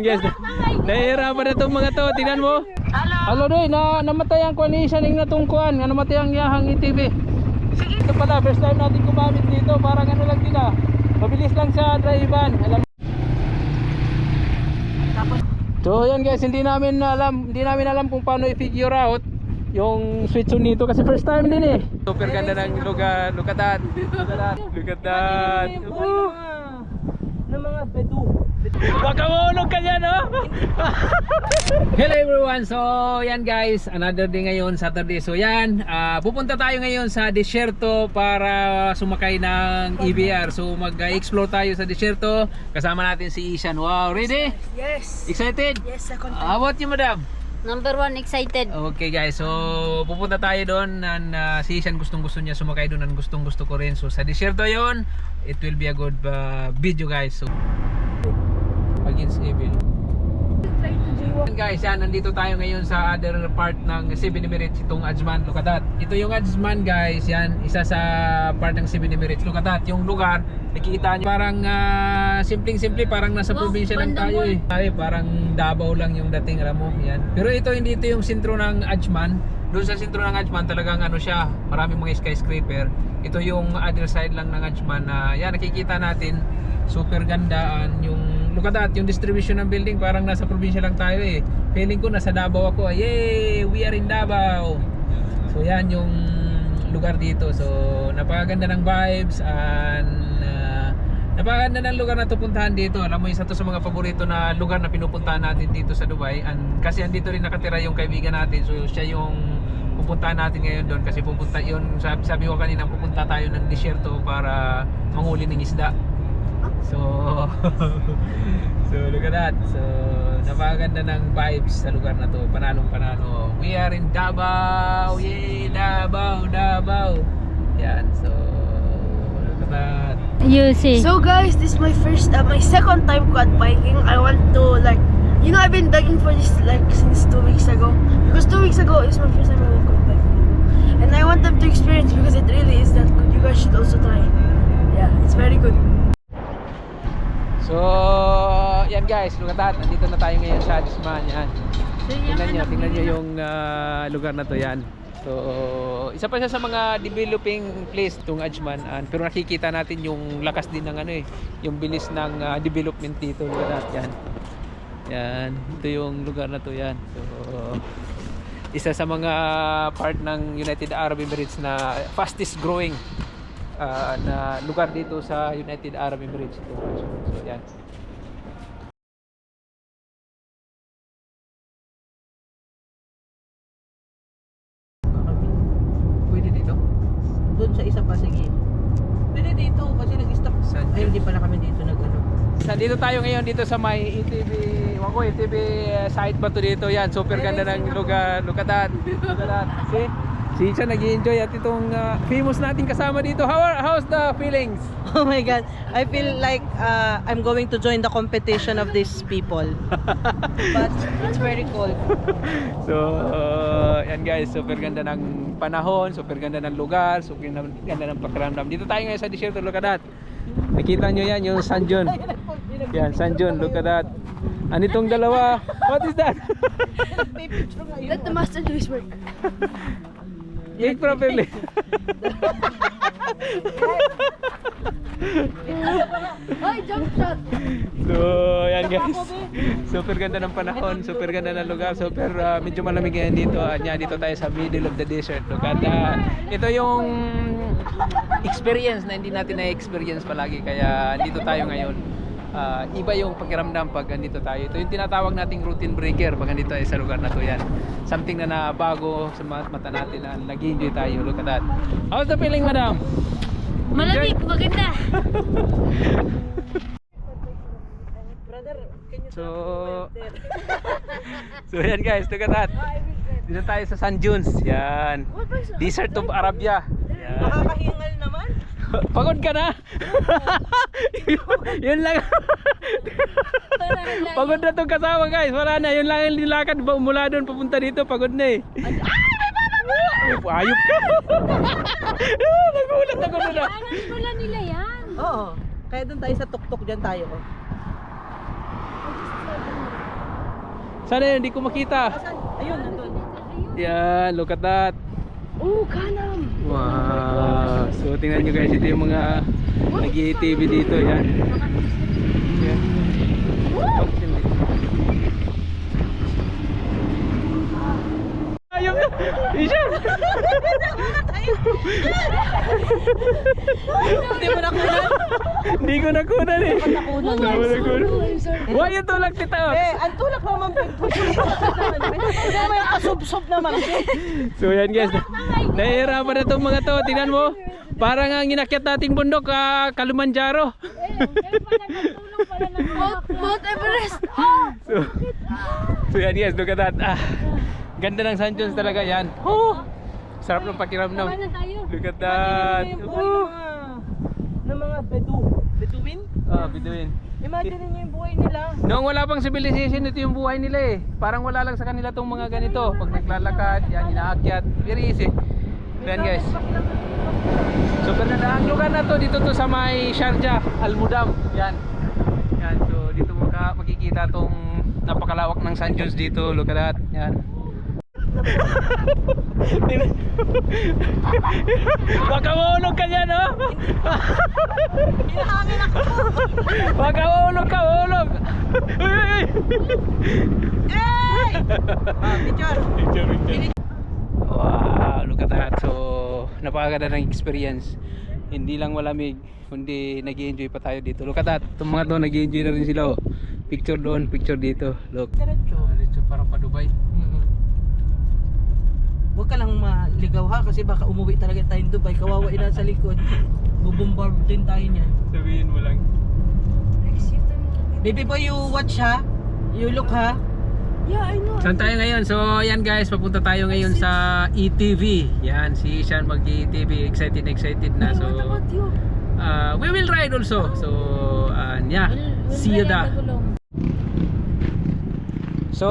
yan guys. Nahihirapan na itong mga to. Tingnan mo. Halo doy, namatay ang kuan ni siya ning natungkuan. Nga namatay ang yahang ITV. Ito pala, first time natin gumamit dito. Parang ano lang nila. Mabilis lang sa drive-an. So yan guys, hindi namin alam kung paano i-figure out yung switch on nito kasi first time din eh. Super ganda ng lugar. Look at that. Look at that. Ng mga bedu. Baka maulog ka dyan, no? Hello everyone, so yan guys, another day ngayon, Saturday. So yan, pupunta tayo ngayon sa desierto para sumakay ng EVR. So mag-explore tayo sa desierto. Kasama natin si Ishan. Wow, ready? Yes. Excited? Yes, second time. How about you, madam? Number 1, excited. Okay guys, so pupunta tayo doon and si Ishan gustong gusto niya sumakay doon and gustong gusto ko rin. So sa desierto yon, it will be a good video guys. So against evil. Guys, yan, nandito tayo ngayon sa other part ng 7 Emirates, itong Ajman. Look at that. Ito yung Ajman guys, yan, isa sa part ng 7 Emirates. Look at that, yung lugar, nakikita nyo, parang simpleng-simple, parang nasa probinsya lang tayo eh. Parang Davao lang yung dating, alam mo, yan. Pero ito, hindi ito yung sentro ng Ajman. Doon sa sentro ng Ajman, talagang ano siya, maraming mga skyscraper. Ito yung other side lang ng Ajman na, yan, nakikita natin, super gandaan yung, look at that, yung distribution ng building parang nasa probinsya lang tayo eh. Feeling ko nasa Davao ako. Yay! We are in Davao. So yan yung lugar dito. So napakaganda ng vibes and napakaganda ng lugar na pupuntahan dito. Alam mo, isa to sa mga paborito na lugar na pinupuntahan natin dito sa Dubai. And kasi andito rin nakatira yung kaibigan natin. So siya yung pupuntahan natin ngayon doon kasi pupunta yun, sabi ko kanina, pupunta tayo ng desierto para manghuli ng isda. So look at that. So napakaganda ng vibes sa lugar na to. Panalong panalo. We are in Davao. Yay, Davao. Yan. So look at that. You see. So guys, this is my second time quad biking. I want to I've been begging for this since 2 weeks ago. Because 2 weeks ago is my first time I went quad biking. And I want them to experience because it really is that good. You guys should also try. Yeah, it's very good. So yan guys, look at that. Nandito na tayo ngayon sa Ajman. Yan. Tingnan nyo yung lugar na to. Yan. So isa pa siya sa mga developing place itong Ajman, pero nakikita natin yung lakas din ng yung bilis ng development dito. Look at that. Yan. Ito yung lugar na to. Yan. So isa sa mga part ng United Arab Emirates na fastest growing na lugar dito sa United Arab Emirates. So yan. Pwede dito? Doon sa isa pa, sige. Pwede dito kasi nag-stop. Ay, hindi pala kami dito nag-ano. Dito tayo ngayon dito sa may ETV, ETV site ba to dito? Yan, super ganda ng lugar. Look at that. See? Si Ishan nag-i-enjoy at itong famous nating kasama dito. How's the feelings? Oh my god, I feel like I'm going to join the competition of these people. But it's very cold. So, yan guys, super ganda ng panahon, super ganda ng lugar, super ganda ng pakiramdam. Dito tayo ngayon sa desierto, look at that. Nakita nyo yan, yung Sanjon. Yan, Sanjon, look at that. Anitong dalawa, what is that? Let the master do his work. Make properly. Ay, jump shot. So, yan guys. Super ganda ng panahon, super ganda ng lugar, super medyo malamig ngayon dito. Dito tayo sa middle of the desert. Look at ito yung experience na hindi natin na-experience palagi. Kaya dito tayo ngayon. Iba yung pakiramdam pag andito tayo. Ito yung tinatawag nating routine breaker pag andito tayo sa lugar na to. Yan. Something na nabago sa mata natin na nag-enjoy tayo. Look at that. How's the feeling, madam? Malamig, maganda. So yan guys, look at that. Dito tayo sa Sand Dunes. Yan. Desert of Arabia. Yan. Nakakahingal naman. Pagod ka na? Yun lang. Pagod na itong kasama guys. Wala na. Yun lang yung nilakad mula doon papunta dito. Pagod na eh. Ayop ka. Nagulat ako na. Alas pala nila yan. Oo. Kaya doon tayo sa tuktok dyan tayo. Sana yun, hindi ko makita. Ayun, nandun. Yan, look at that. Oh, Ganam! Wow. So tingnan nyo guys, ito yung mga nag-TV dito. Yan. Yan. Ayun na! Isha! Hindi mo nakunan? Hindi ko nakunan eh. Nakunan. Hindi ko nakunan. Why yung tulak tita? Ang tulak naman. Hindi mo yung kasub-sub naman. So yan guys, nahihirapan na itong mga to. Tingnan mo, parang ang inakyat nating bundok, Kalimanjaro. Mount Everest! Oh! So yan guys, look at that. Ganda ng St. John's talaga yan. Sarap ng pakiramdam. Look at that. Ng mga Beduin? Biduin. Imagine niyo yung buhay nila. Noong wala pang civilization, ito yung buhay nila eh. Parang wala lang sa kanila tong mga ganito. Pag naglalakad, yan, inaakyat. Very easy. Yan guys. So ganda na ang lugar na to. Dito to sa may Sharjah, Al Mudam. Yan. Yan. So dito mo makikita tong napakalawak ng St. John's dito. Look at that. Yan. Baka maulog ka dyan, oh! Hinahangin ako. Baka maulog ka, maulog! Uy! Yay! Picture. Wow, look at that. So, napakaganda ng experience. Hindi lang malamig, kundi nag-i-enjoy pa tayo dito. Look at that. Itong mga to, nag-i-enjoy na rin sila, oh. Picture doon, picture dito. Look. Diretso parang pa Dubai. Huwag ka lang maligaw ha kasi baka umuwi talaga tayong Dubai. Kawawain na sa likod. Bubombarb din tayo niyan. Sabihin mo lang. Baby boy, you watch ha? You look ha? Yeah, I know. Saan tayo ngayon? So, yan guys, papunta tayo ngayon sa ETV. Yan, si Ishan mag-ETV. Excited na. So, What about you? we will ride also. So, yeah. See you da. So,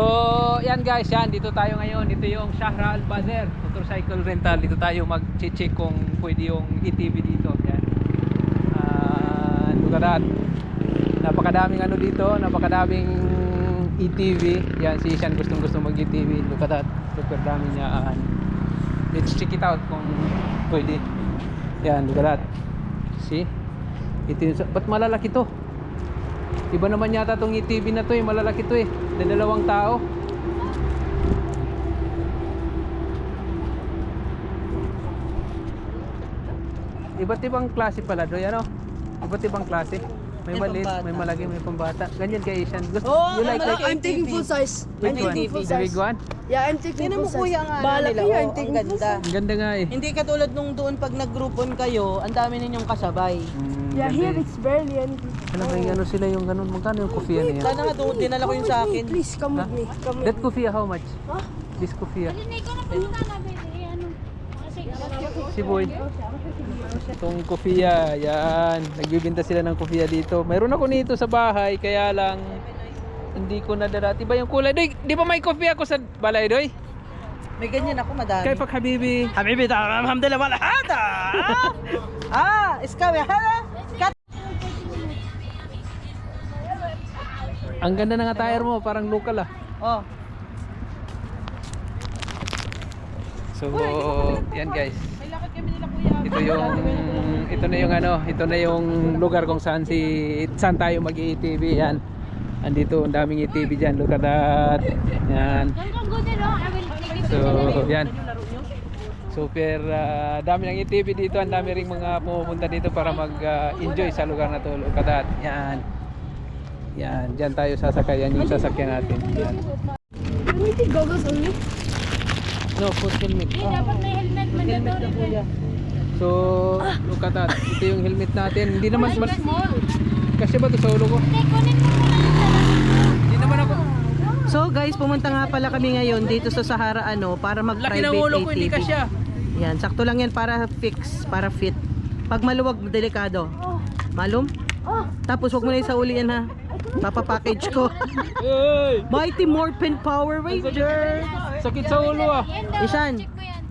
yan guys, yan. Dito tayo ngayon. Ito yung Shahra Al Bader motorcycle rental. Dito tayo mag-check kung pwede yung ETV dito. Yan. Look at that. Napakadaming ano dito. Napakadaming ETV. Yan, si Ishan gustong mag-ETV. Look at that. Super dami niya. Let's check it out kung pwede. Yan, look at that. See? Ito yung, ba't malalaki to? Iba naman yata tong ETV na to eh. Malalaki to eh. Na dalawang tao. Iba't ibang klase pala do, ano? Iba't ibang klase. May May maliit, pambata. may malaki, may pambata. Ganyan kay Asian. Oh, You like malaki. that? I'm taking full size. I'm Big one? taking full The big size. one? Yeah, I'm taking Tingnan mo full size. kuya ang ano Balak nila. niya, Oh, I'm ang taking full ganda. size. Ang ganda nga eh. Hindi katulad nung doon pag nag-groupon kayo, ang dami ninyong kasabay. Yeah, Ganda here eh. it's barely empty. Alam mo yung ano sila yung ganun. Magkano yung kufiya na yan? Sana nga doon, dinala ko yung sa akin. Please, come with me. Come with That me. kufiya how much? Huh? This kufiya. Hindi ko na punta na, baby. Ano? Kasi, Si Boy. Itong kufiya, yan. Nagbibinta sila ng kufiya dito. Mayroon ako nito sa bahay, kaya lang hindi ko nadala. Iba yung kulay. Doy, di ba may kufiya ako sa balay, Doy? May ganyan ako madami. Kay Pak Habibi. Habibi, alhamdulillah, wala hada! Iskaw, hada! Ang ganda ng attire mo, parang local ah. Oh, So, yan guys. may lakad kami nila kuya. Ito na yung lugar kung saan tayo mag-ETV yan. Andito ang daming ETV diyan. Look at that. Yan. don't go there, no? I will take it. So, yan. Super dami ng ETV dito. Ang dami ring mga pumupunta dito para mag-enjoy sa lugar na to. Look at that. Yan. Yan. Diyan tayo sasakay. Yan yung sasakyan natin. Yan. Can we take goggles only? No, full helmet. Hindi, dapat may helmet. Mandatory Kuya. So, look at that. Ito yung helmet natin. Hindi naman Ay, small. kasi ba ito sa ulo ko? Hindi, kunin mo muna yung dala. Hindi naman ako. So guys, pumunta nga pala kami ngayon dito sa Sahara para Laki mag-private ng ulo ko, hindi ATV. ka siya. Yan, sakto lang yan para fix, para fit. Pag maluwag, delikado. Malum? Tapos wag mo na sa uli yan ha. Papapackage ko. Hey! Mighty Morphin Power Ranger. Sakit sa ulo ah. Yan daw, Isan. check mo yan.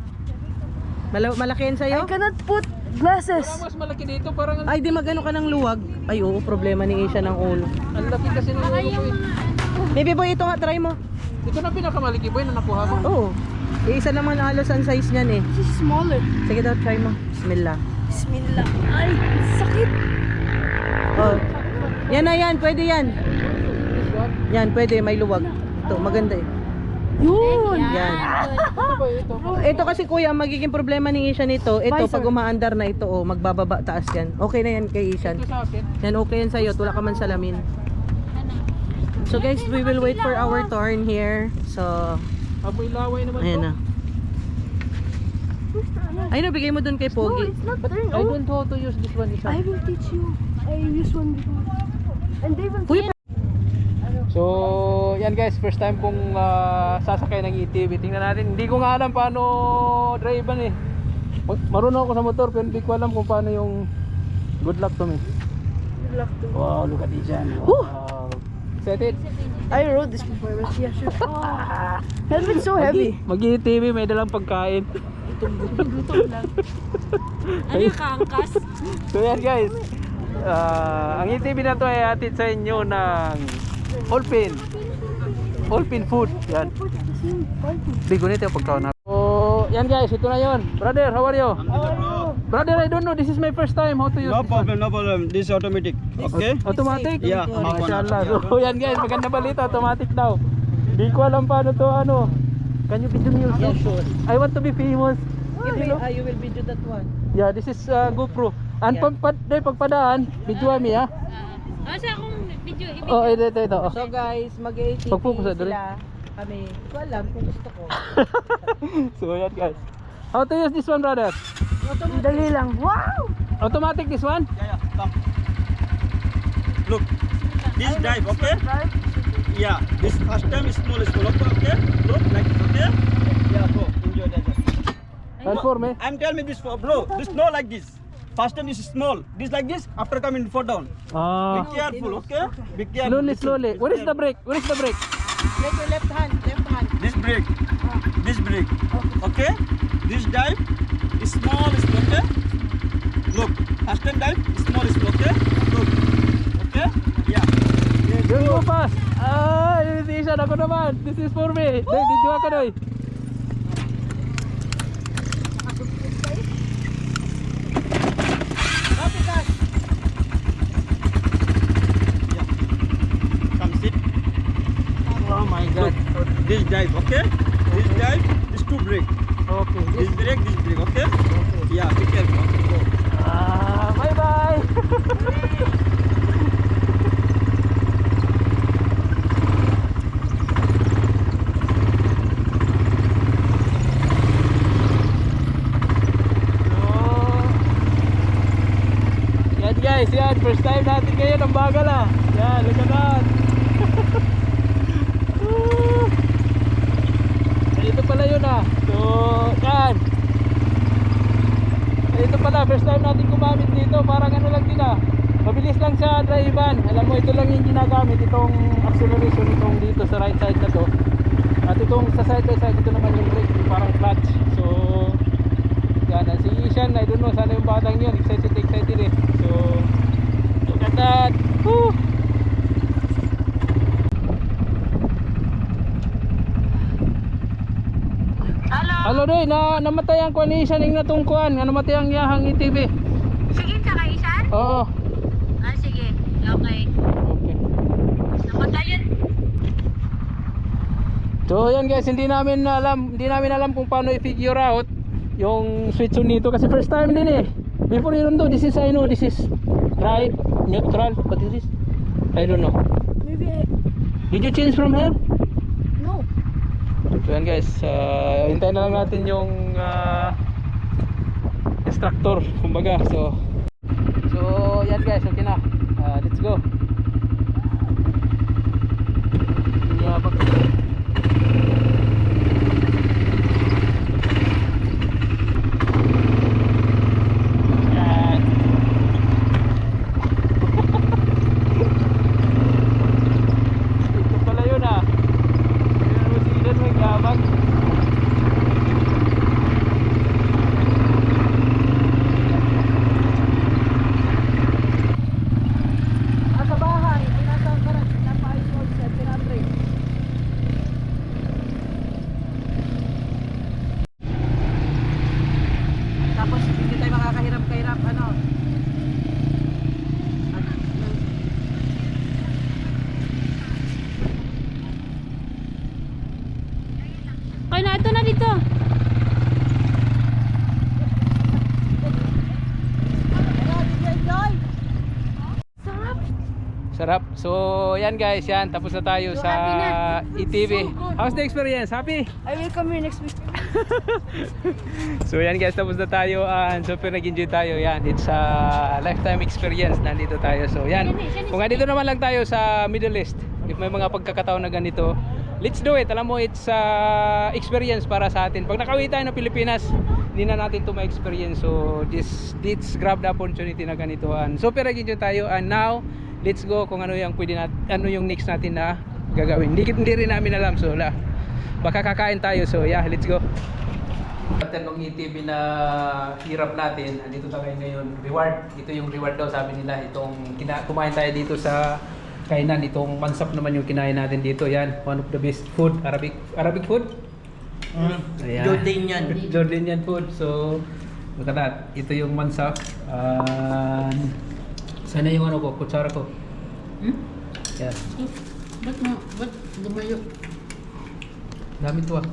Malaki yan I sa'yo? cannot put glasses. Parang mas malaki dito, parang Ay, di magano ka ng luwag. Ay, oo, problema ni Isha ng ulo. ang laki kasi ng ulo ko eh. Baby boy, ito nga, try mo. Ito na pinakamaliki boy na nakuha mo. Oo. Isa naman halos ang size niyan eh. This is smaller. Sige daw, try mo. Bismillah. Bismillah. Ay, sakit. Oh. Yan na yan, pwede yan. Yan, pwede, may luwag. Ito, maganda eh. Yun. Yan. Ito ba ito? Ito kasi kuya, magiging problema ni Ishan ito. Ito, Visor. pag umaandar na ito, oh, magbababa taas yan. Okay na yan kay Ishan. Ito sa akin. Yan, okay yan sa'yo. Wala ka man salamin. So guys, we will wait for our turn here. So, Aboy laway naman ayan to. na. Ay, bigay mo dun kay No, Pogi. it's not But turn. I Oh, don't know how to use this one isa. I will teach you. I used one before. And they will Uy, So, yan guys, first time kong sasakay ng ATV. Tingnan natin. Hindi ko nga alam paano drivean eh. Marunong ako sa motor pero hindi ko alam kung paano yung good luck to me. Good luck to me. Wow, look at this yan. Wow. Excited? I rode this before, but yeah, sure. Helmet's so heavy. Mag-ATV, may dalang pagkain. Ano yung kaangkas? So yan guys, ang ATV na to ay hatid sa inyo ng Olpin Food. Yan. Bigo nito yung pagkaon na. So yan guys, ito na yon. Brother, how are you? Brother, I don't know. This is my first time how to use No this one. problem, no problem. This is automatic. Okay? Automatic? Yeah. Mashallah. So yan guys, maganda balita, automatic daw. Di ko alam paano to ano. Can you video me also? Yeah, sure. I want to be famous. You will video that one. Yeah, this is GoPro. And Yeah. pagpadaan, video mi ha. Kasi akong video, Oh, ito. Oh. So guys, mag-ATV Pag-focus na doon. sila. Kami, ko alam kung gusto ko. So yan guys. How to use this one, brother? Dali lang. Wow! Automatic this one? Yeah, yeah. Come. Look. This drive, okay? Yeah. This first time is small, okay? Look, like this, okay? Yeah, bro. Enjoy that. And for me? I'm telling me this for bro. This no like this. First time is small. This like this. After coming fall down. Ah. Be careful, okay? Be careful. Slowly. Where is the brake? Where is the brake? Take your left hand. This brake. This brake. Okay? This dive is small, is okay? Look. First time dive is small, is okay? Look. Okay? Yeah. Yung go fast. Ah, yung isa ako naman. This is for me. Dahil video ako doy. Come sit. Oh my god. This dive, okay? This dive, this two brake. Okay. This brake, okay? Yeah, be careful. Okay, go. Ah, bye bye. Yan guys, yan. First time natin ngayon ang bagal ah. Yan, look at that. Ito pala yun ah. So, yan. Ito pala, first time natin gumamit dito. Parang ano lang din ah. Mabilis lang sa drive-an. Alam mo, ito lang yung ginagamit. Itong acceleration itong dito sa right side na to. At itong sa side by side, ito naman yung brake. Parang clutch. So, yan. Si Ishan, I don't know, sana yung batang yun. Excited eh. So, look at that. Woo! Hello doy, namatay ang kuan ni Ishan ing natungkuan, nga namatay ang yahang ITV. Sige, tsaka isan? Oo. Ah, sige. Okay. Okay. Namatayan. So yan guys, hindi namin alam kung paano i-figure out yung switch on nito kasi first time din eh. Before yun do, this is drive, neutral, what is this? I don't know. Maybe Did you change from here? no. So yan guys, hintayin na lang natin yung instructor kumbaga. So yan guys, okay na. Let's go. Yabak. Yan. Ito pala yun ah. Yun mo si Ilan, may gabag. dito. Sarap. Sarap. So, yan guys, yan. Tapos na tayo So, sa happy na. ETV. So good. How's the experience? Happy? I will come here next week. So, yan guys, tapos na tayo. Super nag-enjoy tayo. Yan, it's a lifetime experience. Nandito tayo. So, yan. Kung nandito naman lang tayo sa Middle East, if may mga pagkakataon na ganito, let's do it. Alam mo, it's experience para sa atin. Pag nakauwi tayo ng Pilipinas, hindi na natin ito ma-experience. So, this grab the opportunity na ganito. Super nag-enjoy tayo. And now, let's go kung ano yung pwede ano yung next natin na gagawin. Hindi rin namin alam, so baka kakain tayo. So yeah, let's go. After nung ETV na hirap natin, andito tayo ngayon. Reward, ito yung reward daw, sabi nila. Itong kumain tayo dito sa kainan. Itong mansap naman yung kinain natin dito. Yan, one of the best food, Arabic food. Ayan. Jordanian food. So look at that, ito yung mansap. Sana yung ano ko, kutsara ko. Yes. Ba't gumayo? Dami to ah.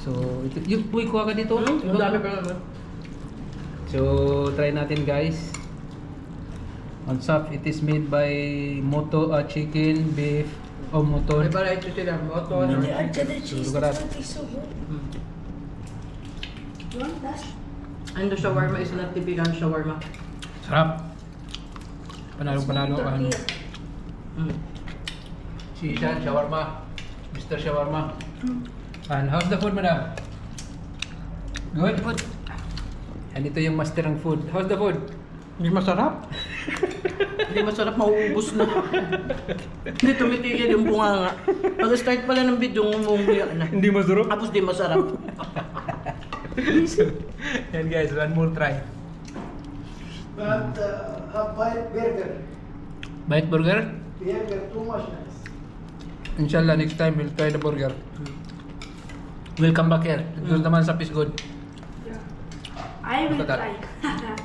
So, ito, yung puy kuha ka dito. Ang dami pa naman. So, try natin guys. Mansap, it is made by Moto chicken, beef, o moton. May para ito sila. Moto. I added the cheese. Look at that. It tastes so good. You want that? And the shawarma is not typical shawarma. Sarap. Panalo. Si Ishan, shawarma. Mr. Shawarma. And how's the food, madam? Good? Good. And ito yung master ng food. How's the food? Hindi masarap. Hindi masarap, mauubos na. Hindi tumitigil yung bunganga. Pag-start pala ng video, ngumuya na. Hindi masarap? Tapos di masarap. So, yan guys, one more try. But bite burger. Bite burger? Burger too much nice. Inshallah, next time we'll try the burger. We'll come back here. Because the mansap is good. I will Look at that. try.